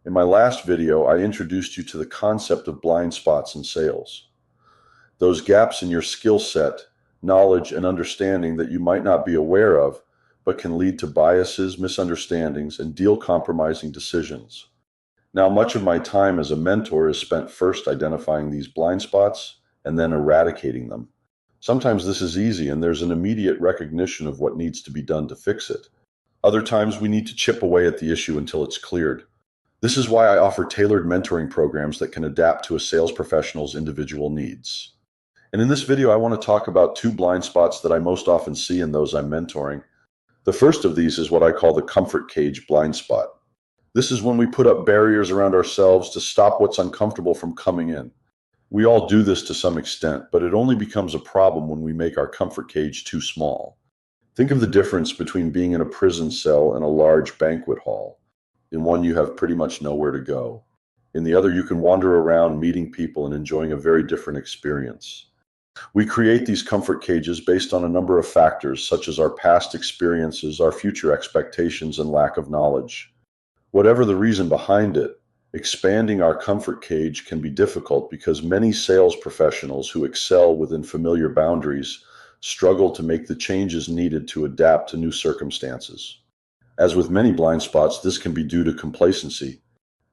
In my last video, I introduced you to the concept of blind spots in sales. Those gaps in your skill set, knowledge, and understanding that you might not be aware of, but can lead to biases, misunderstandings, and deal-compromising decisions. Now, much of my time as a mentor is spent first identifying these blind spots and then eradicating them. Sometimes this is easy and there's an immediate recognition of what needs to be done to fix it. Other times we need to chip away at the issue until it's cleared. This is why I offer tailored mentoring programs that can adapt to a sales professional's individual needs. And in this video, I want to talk about two blind spots that I most often see in those I'm mentoring. The first of these is what I call the comfort cage blind spot. This is when we put up barriers around ourselves to stop what's uncomfortable from coming in. We all do this to some extent, but it only becomes a problem when we make our comfort cage too small. Think of the difference between being in a prison cell and a large banquet hall. In one, you have pretty much nowhere to go. In the other, you can wander around meeting people and enjoying a very different experience. We create these comfort cages based on a number of factors, such as our past experiences, our future expectations, and lack of knowledge. Whatever the reason behind it, expanding our comfort cage can be difficult because many sales professionals who excel within familiar boundaries struggle to make the changes needed to adapt to new circumstances. As with many blind spots, this can be due to complacency.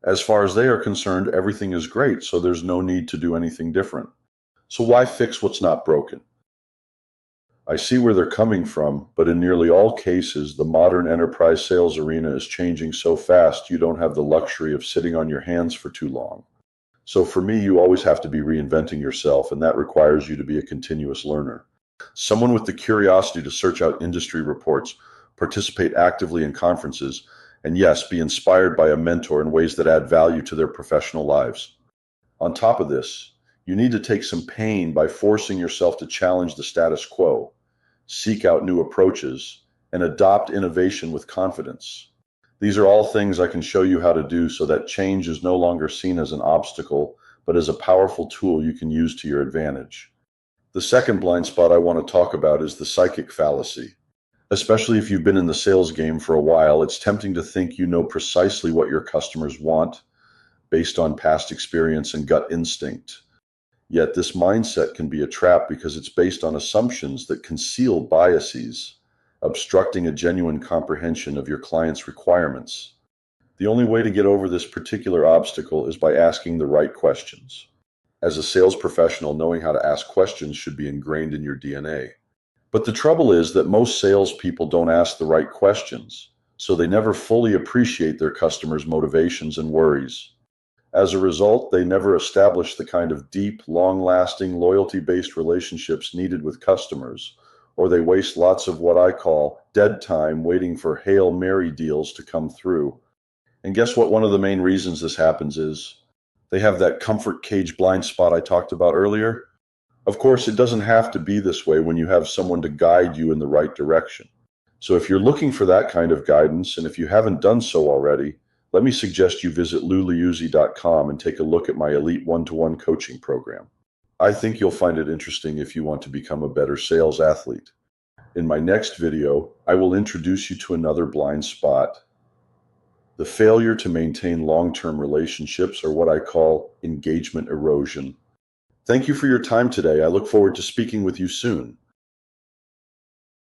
As far as they are concerned, everything is great, so there's no need to do anything different. So why fix what's not broken? I see where they're coming from, but in nearly all cases, the modern enterprise sales arena is changing so fast you don't have the luxury of sitting on your hands for too long. So for me, you always have to be reinventing yourself, and that requires you to be a continuous learner. Someone with the curiosity to search out industry reports, participate actively in conferences, and yes, be inspired by a mentor in ways that add value to their professional lives. On top of this, you need to take some pain by forcing yourself to challenge the status quo, seek out new approaches, and adopt innovation with confidence. These are all things I can show you how to do so that change is no longer seen as an obstacle, but as a powerful tool you can use to your advantage. The second blind spot I want to talk about is the psychic fallacy. Especially if you've been in the sales game for a while, it's tempting to think you know precisely what your customers want based on past experience and gut instinct. Yet this mindset can be a trap because it's based on assumptions that conceal biases, obstructing a genuine comprehension of your client's requirements. The only way to get over this particular obstacle is by asking the right questions. As a sales professional, knowing how to ask questions should be ingrained in your DNA. But the trouble is that most salespeople don't ask the right questions, so they never fully appreciate their customers' motivations and worries. As a result, they never establish the kind of deep, long-lasting, loyalty-based relationships needed with customers, or they waste lots of what I call dead time waiting for Hail Mary deals to come through. And guess what one of the main reasons this happens is? They have that comfort cage blind spot I talked about earlier. Of course, it doesn't have to be this way when you have someone to guide you in the right direction. So if you're looking for that kind of guidance, and if you haven't done so already, let me suggest you visit luliuzzi.com and take a look at my elite one-to-one coaching program. I think you'll find it interesting if you want to become a better sales athlete. In my next video, I will introduce you to another blind spot. The failure to maintain long-term relationships, or what I call engagement erosion. Thank you for your time today. I look forward to speaking with you soon.